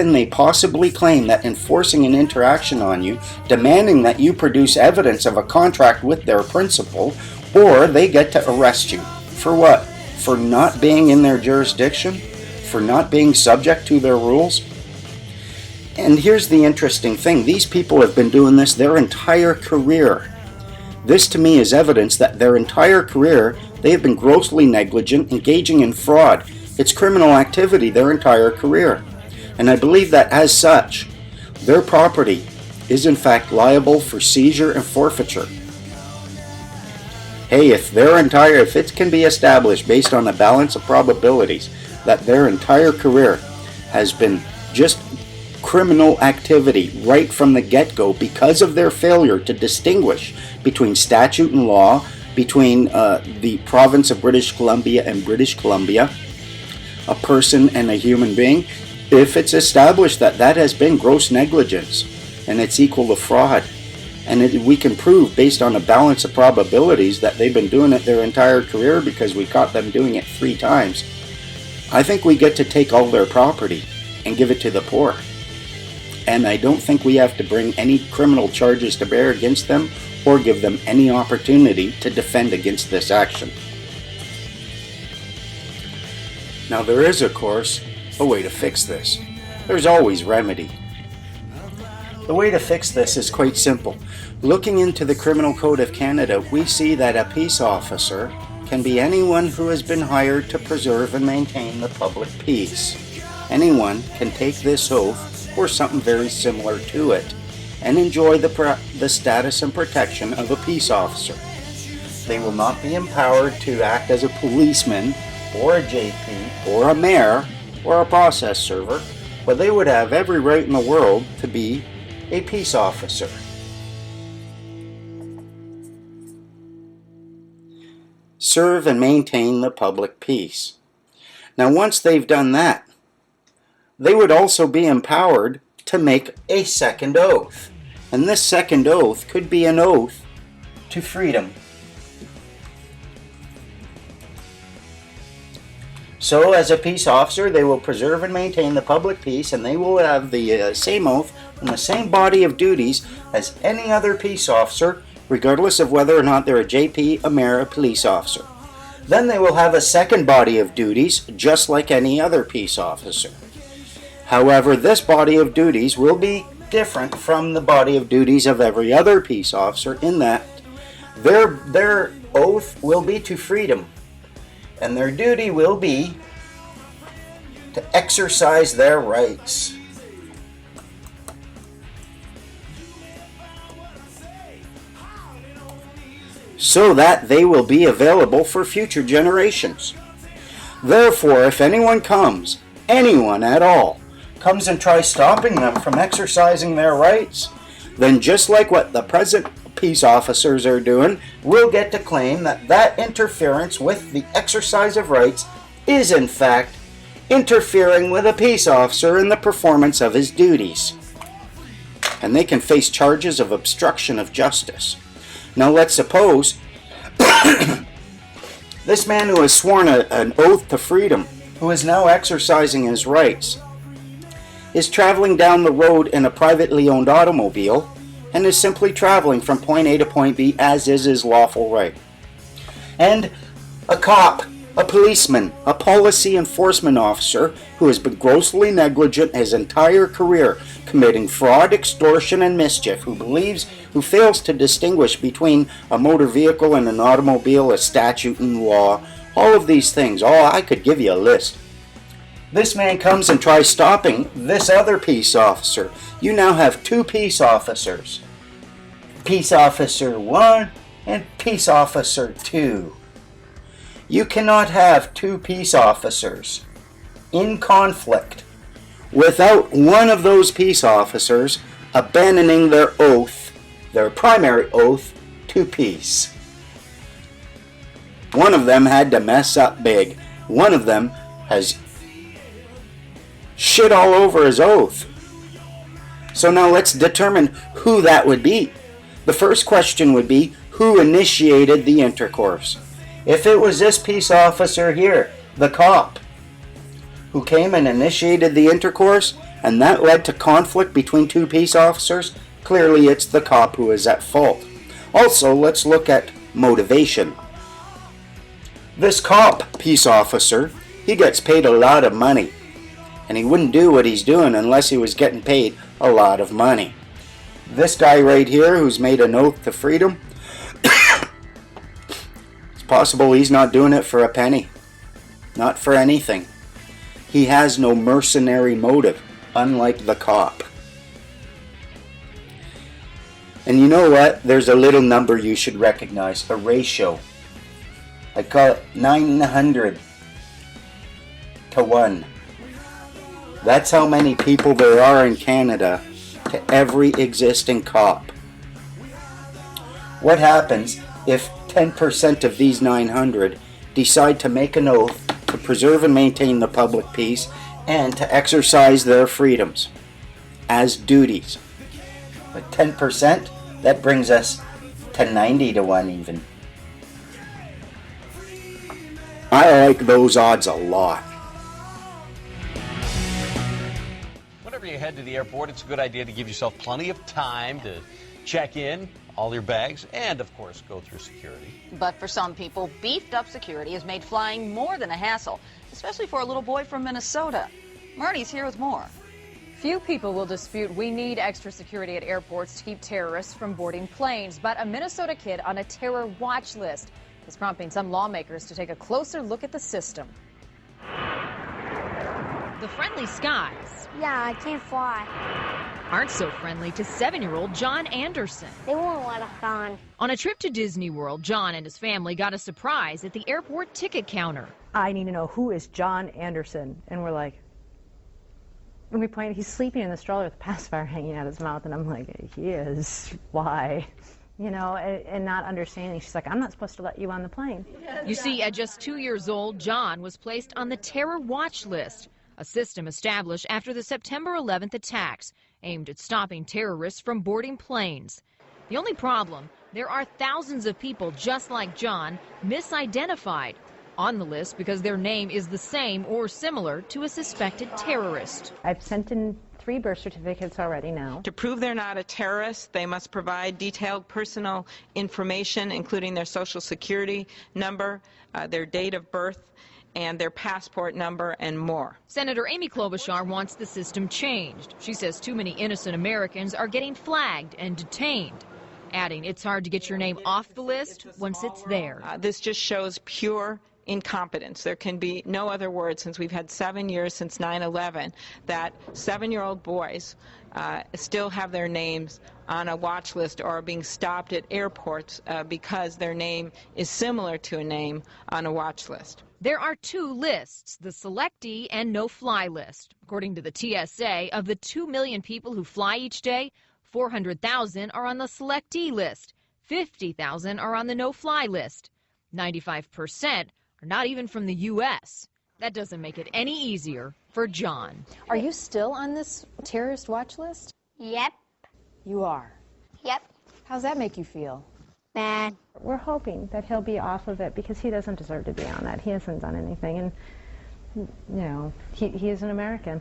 can they possibly claim that enforcing an interaction on you, demanding that you produce evidence of a contract with their principal, or they get to arrest you? For what? For not being in their jurisdiction? For not being subject to their rules? And here's the interesting thing. These people have been doing this their entire career. This to me is evidence that their entire career they have been grossly negligent, engaging in fraud. It's criminal activity their entire career. And I believe that as such, their property is in fact liable for seizure and forfeiture. Hey, if it can be established based on a balance of probabilities that their entire career has been just criminal activity right from the get-go because of their failure to distinguish between statute and law, between the province of British Columbia and British Columbia, a person and a human being, if it's established that that has been gross negligence and it's equal to fraud, and we can prove based on a balance of probabilities that they've been doing it their entire career because we caught them doing it 3 times, I think we get to take all their property and give it to the poor. And I don't think we have to bring any criminal charges to bear against them or give them any opportunity to defend against this action. Now there is, of course, a way to fix this. There's always remedy. The way to fix this is quite simple. Looking into the Criminal Code of Canada, we see that a peace officer can be anyone who has been hired to preserve and maintain the public peace. Anyone can take this oath or something very similar to it and enjoy the status and protection of a peace officer. They will not be empowered to act as a policeman or a JP or a mayor or a process server, but they would have every right in the world to be a peace officer. Serve and maintain the public peace. Now once they've done that, they would also be empowered to make a second oath. And this second oath could be an oath to freedom. So as a peace officer, they will preserve and maintain the public peace, and they will have the same oath and the same body of duties as any other peace officer, regardless of whether or not they're a JP, a mayor, a police officer. Then they will have a second body of duties, just like any other peace officer. However, this body of duties will be different from the body of duties of every other peace officer in that their oath will be to freedom. And their duty will be to exercise their rights. So that they will be available for future generations. Therefore, if anyone at all, comes and tries stopping them from exercising their rights, then just like what the present peace officers are doing, we'll get to claim that that interference with the exercise of rights is in fact interfering with a peace officer in the performance of his duties. And they can face charges of obstruction of justice. Now let's suppose this man who has sworn an oath to freedom, who is now exercising his rights, is traveling down the road in a privately owned automobile and is simply traveling from point A to point B as is his lawful right. And a cop, a policeman, a policy enforcement officer who has been grossly negligent his entire career, committing fraud, extortion, and mischief, who fails to distinguish between a motor vehicle and an automobile, a statute and law, all of these things. I could give you a list. This man comes and tries stopping this other peace officer. You now have 2 peace officers. Peace Officer 1 and Peace Officer 2. You cannot have 2 peace officers in conflict without one of those peace officers abandoning their oath, their primary oath, to peace. One of them had to mess up big. One of them has shit all over his oath. So now let's determine who that would be. The first question would be, who initiated the intercourse? If it was this peace officer here, the cop, who came and initiated the intercourse, and that led to conflict between two peace officers, clearly it's the cop who is at fault. Also, let's look at motivation. This cop, peace officer, he gets paid a lot of money, and he wouldn't do what he's doing unless he was getting paid a lot of money. This guy right here who's made an oath to freedom, it's possible he's not doing it for a penny. Not for anything. He has no mercenary motive, unlike the cop. And you know what? There's a little number you should recognize, a ratio. I call it 900 to 1. That's how many people there are in Canada to every existing cop. What happens if 10% of these 900 decide to make an oath to preserve and maintain the public peace and to exercise their freedoms as duties? But 10%, that brings us to 90 to 1 even. I like those odds a lot. Whenever you head to the airport, it's a good idea to give yourself plenty of time to check in all your bags and, of course, go through security. But for some people, beefed up security has made flying more than a hassle, especially for a little boy from Minnesota. Marty's here with more. Few people will dispute we need extra security at airports to keep terrorists from boarding planes, but a Minnesota kid on a terror watch list is prompting some lawmakers to take a closer look at the system. The friendly skies Yeah, I can't fly. aren't so friendly to 7-year-old John Anderson. They won't let us on. On a trip to Disney World, John and his family got a surprise at the airport ticket counter. I need to know who is John Anderson. And we're like, when we point, he's sleeping in the stroller with a pacifier hanging out his mouth. And I'm like, he is. Why? You know, and not understanding. She's like, I'm not supposed to let you on the plane. You see, at just 2 years old, John was placed on the terror watch list, a system established after the September 11th attacks aimed at stopping terrorists from boarding planes. The only problem, there are thousands of people just like John misidentified on the list because their name is the same or similar to a suspected terrorist. I've sent in 3 birth certificates already now. To prove they're not a terrorist, they must provide detailed personal information, including their social security number, their date of birth, and their passport number, and more. Senator Amy Klobuchar wants the system changed. She says too many innocent Americans are getting flagged and detained, adding it's hard to get your name off the list once it's there. This just shows pure incompetence. There can be no other word, since we've had 7 years since 9/11, that 7-year-old boys still have their names on a watch list or are being stopped at airports because their name is similar to a name on a watch list. There are 2 lists, the selectee and no-fly list. According to the TSA, of the 2 million people who fly each day, 400,000 are on the selectee list, 50,000 are on the no-fly list. 95% are not even from the U.S. That doesn't make it any easier for John. Are you still on this terrorist watch list? Yep. You are. Yep. How's that make you feel? Bad. We're hoping that he'll be off of it because he doesn't deserve to be on that. He hasn't done anything. And, you know, he is an American.